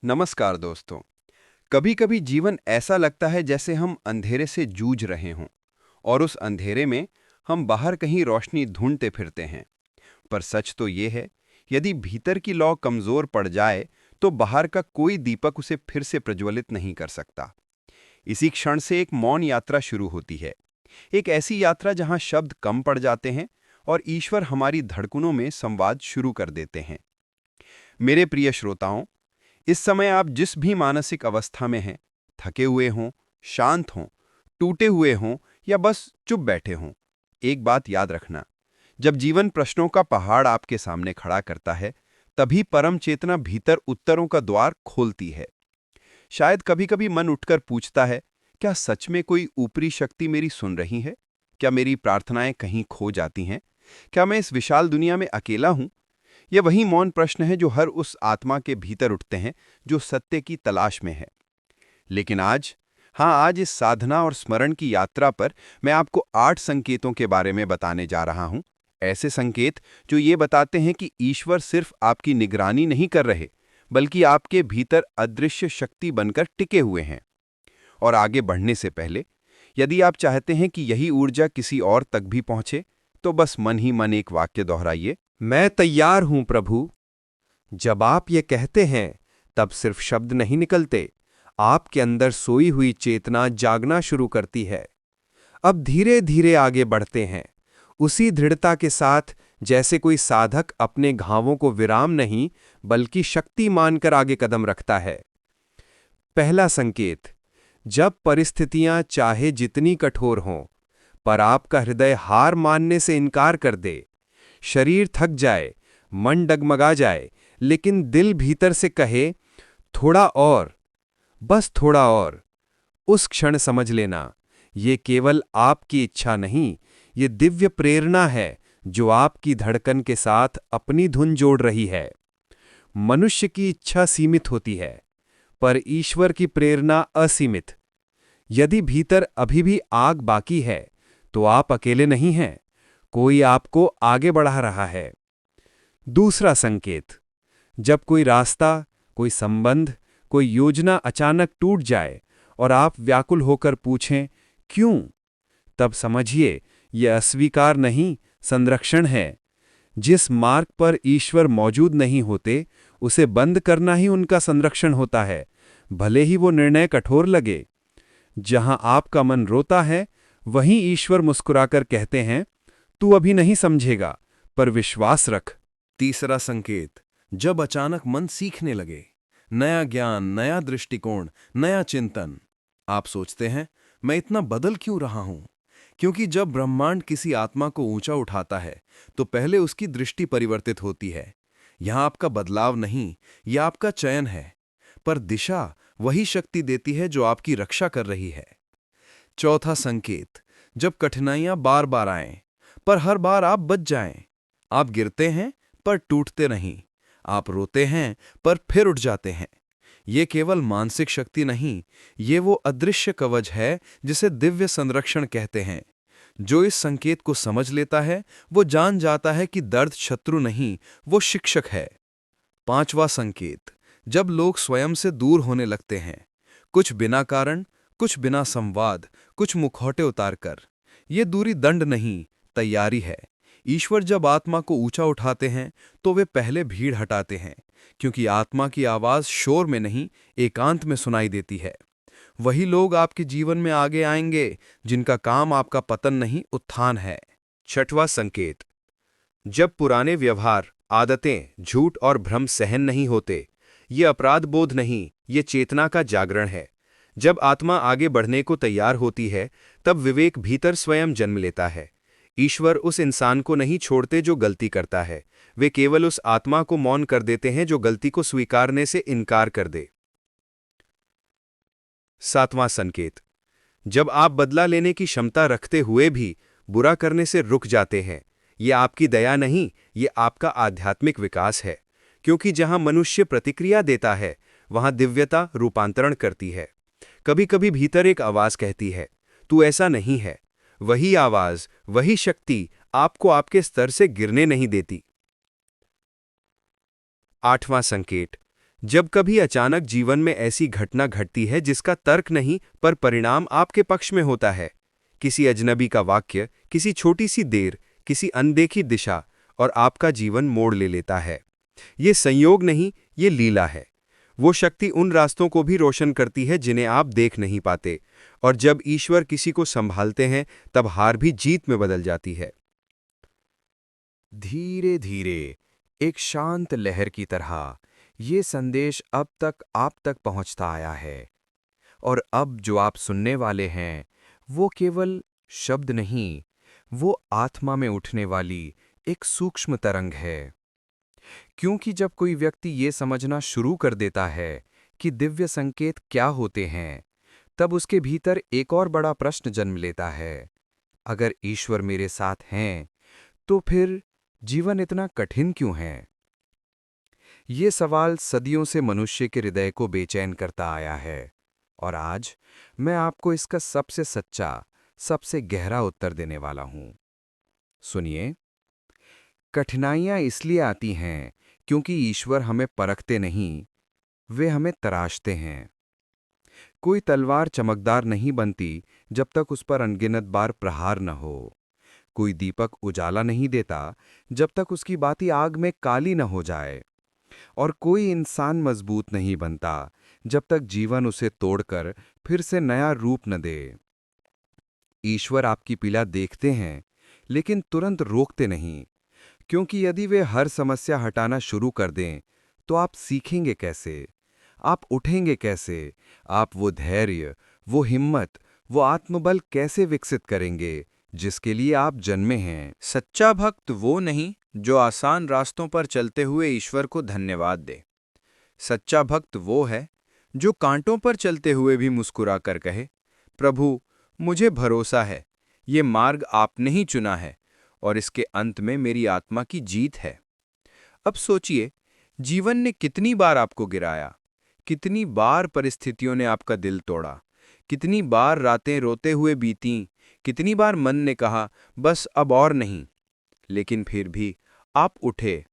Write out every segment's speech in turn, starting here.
नमस्कार दोस्तों। कभी कभी जीवन ऐसा लगता है जैसे हम अंधेरे से जूझ रहे हों और उस अंधेरे में हम बाहर कहीं रोशनी ढूंढते फिरते हैं। पर सच तो ये है, यदि भीतर की लौ कमजोर पड़ जाए तो बाहर का कोई दीपक उसे फिर से प्रज्वलित नहीं कर सकता। इसी क्षण से एक मौन यात्रा शुरू होती है, एक ऐसी यात्रा जहां शब्द कम पड़ जाते हैं और ईश्वर हमारी धड़कनों में संवाद शुरू कर देते हैं। मेरे प्रिय श्रोताओं, इस समय आप जिस भी मानसिक अवस्था में हैं, थके हुए हों, शांत हों, टूटे हुए हों या बस चुप बैठे हों, एक बात याद रखना। जब जीवन प्रश्नों का पहाड़ आपके सामने खड़ा करता है, तभी परम चेतना भीतर उत्तरों का द्वार खोलती है। शायद कभी-कभी मन उठकर पूछता है, क्या सच में कोई ऊपरी शक्ति मेरी सुन रही है? क्या मेरी प्रार्थनाएं कहीं खो जाती हैं? क्या मैं इस विशाल दुनिया में अकेला हूं? ये वही मौन प्रश्न है जो हर उस आत्मा के भीतर उठते हैं जो सत्य की तलाश में है। लेकिन आज, हाँ, आज इस साधना और स्मरण की यात्रा पर मैं आपको 8 संकेतों के बारे में बताने जा रहा हूं। ऐसे संकेत जो ये बताते हैं कि ईश्वर सिर्फ आपकी निगरानी नहीं कर रहे, बल्कि आपके भीतर अदृश्य शक्ति बनकर टिके हुए हैं। और आगे बढ़ने से पहले, यदि आप चाहते हैं कि यही ऊर्जा किसी और तक भी पहुंचे, तो बस मन ही मन एक वाक्य दोहराइए। मैं तैयार हूं प्रभु। जब आप ये कहते हैं तब सिर्फ शब्द नहीं निकलते, आपके अंदर सोई हुई चेतना जागना शुरू करती है। अब धीरे धीरे आगे बढ़ते हैं, उसी दृढ़ता के साथ जैसे कोई साधक अपने घावों को विराम नहीं बल्कि शक्ति मानकर आगे कदम रखता है। पहला संकेत, जब परिस्थितियां चाहे जितनी कठोर हों, पर आपका हृदय हार मानने से इनकार कर दे। शरीर थक जाए, मन डगमगा जाए, लेकिन दिल भीतर से कहे, थोड़ा और, बस थोड़ा और। उस क्षण समझ लेना, ये केवल आपकी इच्छा नहीं, ये दिव्य प्रेरणा है जो आपकी धड़कन के साथ अपनी धुन जोड़ रही है। मनुष्य की इच्छा सीमित होती है, पर ईश्वर की प्रेरणा असीमित। यदि भीतर अभी भी आग बाकी है, तो आप अकेले नहीं हैं, कोई आपको आगे बढ़ा रहा है। दूसरा संकेत, जब कोई रास्ता, कोई संबंध, कोई योजना अचानक टूट जाए और आप व्याकुल होकर पूछें, क्यों? तब समझिए, यह अस्वीकार नहीं, संरक्षण है। जिस मार्ग पर ईश्वर मौजूद नहीं होते, उसे बंद करना ही उनका संरक्षण होता है, भले ही वो निर्णय कठोर लगे। जहां आपका मन रोता है, वहीं ईश्वर मुस्कुराकर कहते हैं, तू अभी नहीं समझेगा, पर विश्वास रख। तीसरा संकेत, जब अचानक मन सीखने लगे, नया ज्ञान, नया दृष्टिकोण, नया चिंतन। आप सोचते हैं, मैं इतना बदल क्यों रहा हूं? क्योंकि जब ब्रह्मांड किसी आत्मा को ऊंचा उठाता है, तो पहले उसकी दृष्टि परिवर्तित होती है। यहां आपका बदलाव नहीं, यह आपका चयन है, पर दिशा वही शक्ति देती है जो आपकी रक्षा कर रही है। चौथा संकेत, जब कठिनाइयां बार बार आएं, पर हर बार आप बच जाएं। आप गिरते हैं पर टूटते नहीं, आप रोते हैं पर फिर उठ जाते हैं। ये केवल मानसिक शक्ति नहीं, ये वो अदृश्य कवच है जिसे दिव्य संरक्षण कहते हैं। जो इस संकेत को समझ लेता है, वो जान जाता है कि दर्द शत्रु नहीं, वो शिक्षक है। पांचवा संकेत, जब लोग स्वयं से दूर होने लगते हैं, कुछ बिना कारण, कुछ बिना संवाद, कुछ मुखौटे उतारकर। ये दूरी दंड नहीं, तैयारी है। ईश्वर जब आत्मा को ऊंचा उठाते हैं, तो वे पहले भीड़ हटाते हैं, क्योंकि आत्मा की आवाज शोर में नहीं, एकांत में सुनाई देती है। वही लोग आपके जीवन में आगे आएंगे जिनका काम आपका पतन नहीं, उत्थान है। छठवां संकेत, जब पुराने व्यवहार, आदतें, झूठ और भ्रम सहन नहीं होते, ये अपराध बोध नहीं, ये चेतना का जागरण है। जब आत्मा आगे बढ़ने को तैयार होती है, तब विवेक भीतर स्वयं जन्म लेता है। ईश्वर उस इंसान को नहीं छोड़ते जो गलती करता है, वे केवल उस आत्मा को मौन कर देते हैं जो गलती को स्वीकारने से इनकार कर दे। सातवां संकेत, जब आप बदला लेने की क्षमता रखते हुए भी बुरा करने से रुक जाते हैं, यह आपकी दया नहीं, ये आपका आध्यात्मिक विकास है। क्योंकि जहां मनुष्य प्रतिक्रिया देता है, वहां दिव्यता रूपांतरण करती है। कभी कभी भीतर एक आवाज कहती है, तू ऐसा नहीं है। वही आवाज, वही शक्ति आपको आपके स्तर से गिरने नहीं देती। आठवां संकेत, जब कभी अचानक जीवन में ऐसी घटना घटती है जिसका तर्क नहीं पर परिणाम आपके पक्ष में होता है, किसी अजनबी का वाक्य, किसी छोटी सी देर, किसी अनदेखी दिशा, और आपका जीवन मोड़ ले लेता है। ये संयोग नहीं, ये लीला है। वो शक्ति उन रास्तों को भी रोशन करती है जिन्हें आप देख नहीं पाते, और जब ईश्वर किसी को संभालते हैं तब हार भी जीत में बदल जाती है। धीरे धीरे एक शांत लहर की तरह ये संदेश अब तक आप तक पहुंचता आया है, और अब जो आप सुनने वाले हैं वो केवल शब्द नहीं, वो आत्मा में उठने वाली एक सूक्ष्म तरंग है। क्योंकि जब कोई व्यक्ति ये समझना शुरू कर देता है कि दिव्य संकेत क्या होते हैं, तब उसके भीतर एक और बड़ा प्रश्न जन्म लेता है। अगर ईश्वर मेरे साथ हैं, तो फिर जीवन इतना कठिन क्यों है? ये सवाल सदियों से मनुष्य के हृदय को बेचैन करता आया है, और आज मैं आपको इसका सबसे सच्चा, सबसे गहरा उत्तर देने वाला हूं। सुनिए, कठिनाइयां इसलिए आती हैं क्योंकि ईश्वर हमें परखते नहीं, वे हमें तराशते हैं। कोई तलवार चमकदार नहीं बनती जब तक उस पर अनगिनत बार प्रहार न हो। कोई दीपक उजाला नहीं देता जब तक उसकी बाती आग में काली न हो जाए। और कोई इंसान मजबूत नहीं बनता जब तक जीवन उसे तोड़कर फिर से नया रूप न दे। ईश्वर आपकी पीड़ा देखते हैं, लेकिन तुरंत रोकते नहीं, क्योंकि यदि वे हर समस्या हटाना शुरू कर दें तो आप सीखेंगे कैसे? आप उठेंगे कैसे? आप वो धैर्य, वो हिम्मत, वो आत्मबल कैसे विकसित करेंगे जिसके लिए आप जन्मे हैं? सच्चा भक्त वो नहीं जो आसान रास्तों पर चलते हुए ईश्वर को धन्यवाद दे। सच्चा भक्त वो है जो कांटों पर चलते हुए भी मुस्कुरा कर कहे, प्रभु, मुझे भरोसा है, ये मार्ग आपने ही चुना है और इसके अंत में मेरी आत्मा की जीत है। अब सोचिए, जीवन ने कितनी बार आपको गिराया, कितनी बार परिस्थितियों ने आपका दिल तोड़ा, कितनी बार रातें रोते हुए बीतीं, कितनी बार मन ने कहा बस अब और नहीं। लेकिन फिर भी आप उठे,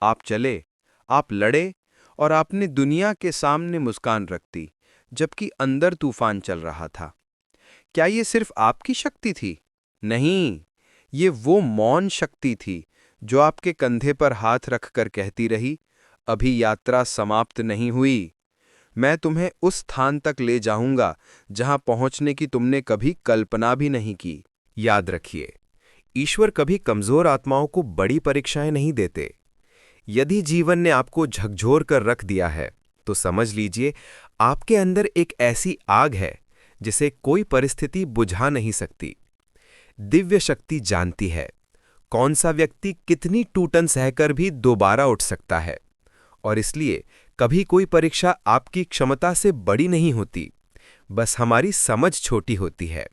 आप चले, आप लड़े, और आपने दुनिया के सामने मुस्कान रख दी, जबकि अंदर तूफान चल रहा था। क्या ये सिर्फ आपकी शक्ति थी? नहीं, ये वो मौन शक्ति थी जो आपके कंधे पर हाथ रखकर कहती रही, अभी यात्रा समाप्त नहीं हुई। मैं तुम्हें उस स्थान तक ले जाऊंगा जहां पहुंचने की तुमने कभी कल्पना भी नहीं की। याद रखिए, ईश्वर कभी कमजोर आत्माओं को बड़ी परीक्षाएं नहीं देते। यदि जीवन ने आपको झकझोर कर रख दिया है, तो समझ लीजिए आपके अंदर एक ऐसी आग है जिसे कोई परिस्थिति बुझा नहीं सकती। दिव्य शक्ति जानती है कौन सा व्यक्ति कितनी टूटन सहकर भी दोबारा उठ सकता है, और इसलिए कभी कोई परीक्षा आपकी क्षमता से बड़ी नहीं होती, बस हमारी समझ छोटी होती है।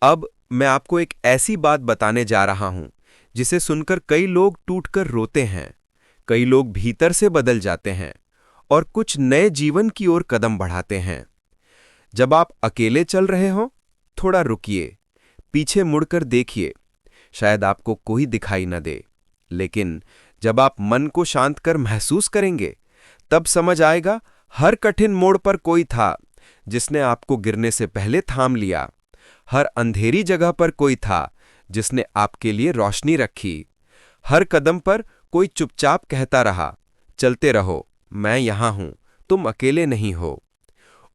अब मैं आपको एक ऐसी बात बताने जा रहा हूं जिसे सुनकर कई लोग टूटकर रोते हैं, कई लोग भीतर से बदल जाते हैं और कुछ नए जीवन की ओर कदम बढ़ाते हैं। जब आप अकेले चल रहे हो, थोड़ा रुकिए, पीछे मुड़कर देखिए, शायद आपको कोई दिखाई न दे। लेकिन जब आप मन को शांत कर महसूस करेंगे, तब समझ आएगा हर कठिन मोड़ पर कोई था जिसने आपको गिरने से पहले थाम लिया। हर अंधेरी जगह पर कोई था जिसने आपके लिए रोशनी रखी। हर कदम पर कोई चुपचाप कहता रहा, चलते रहो, मैं यहां हूं, तुम अकेले नहीं हो।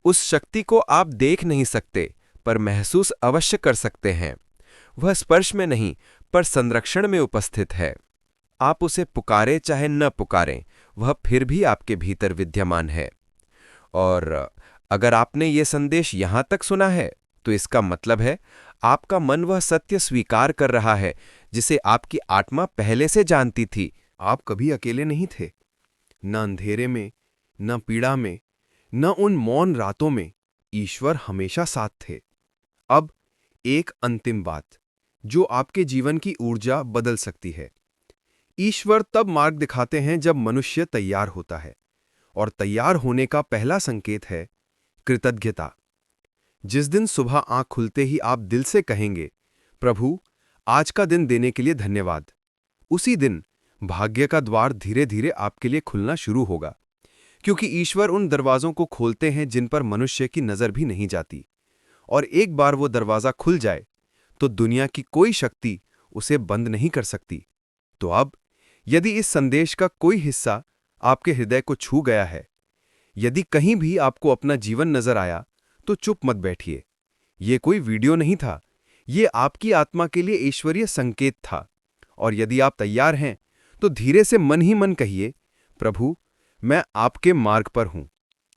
उस शक्ति को आप देख नहीं सकते, पर महसूस अवश्य कर सकते हैं। वह स्पर्श में नहीं, पर संरक्षण में उपस्थित है। आप उसे पुकारे चाहे न पुकारें, वह फिर भी आपके भीतर विद्यमान है। और अगर आपने ये संदेश यहां तक सुना है, तो इसका मतलब है आपका मन वह सत्य स्वीकार कर रहा है जिसे आपकी आत्मा पहले से जानती थी। आप कभी अकेले नहीं थे, न अंधेरे में, न पीड़ा में, न उन मौन रातों में। ईश्वर हमेशा साथ थे। अब एक अंतिम बात जो आपके जीवन की ऊर्जा बदल सकती है। ईश्वर तब मार्ग दिखाते हैं जब मनुष्य तैयार होता है, और तैयार होने का पहला संकेत है कृतज्ञता। जिस दिन सुबह आंख खुलते ही आप दिल से कहेंगे, प्रभु, आज का दिन देने के लिए धन्यवाद, उसी दिन भाग्य का द्वार धीरे धीरे आपके लिए खुलना शुरू होगा। क्योंकि ईश्वर उन दरवाज़ों को खोलते हैं जिन पर मनुष्य की नज़र भी नहीं जाती। और एक बार वो दरवाज़ा खुल जाए तो दुनिया की कोई शक्ति उसे बंद नहीं कर सकती। तो अब यदि इस संदेश का कोई हिस्सा आपके हृदय को छू गया है, यदि कहीं भी आपको अपना जीवन नजर आया, तो चुप मत बैठिए। ये कोई वीडियो नहीं था, ये आपकी आत्मा के लिए ईश्वरीय संकेत था। और यदि आप तैयार हैं तो धीरे से मन ही मन कहिए, प्रभु, मैं आपके मार्ग पर हूं।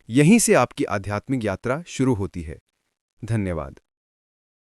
यहीं से आपकी आध्यात्मिक यात्रा शुरू होती है। धन्यवाद।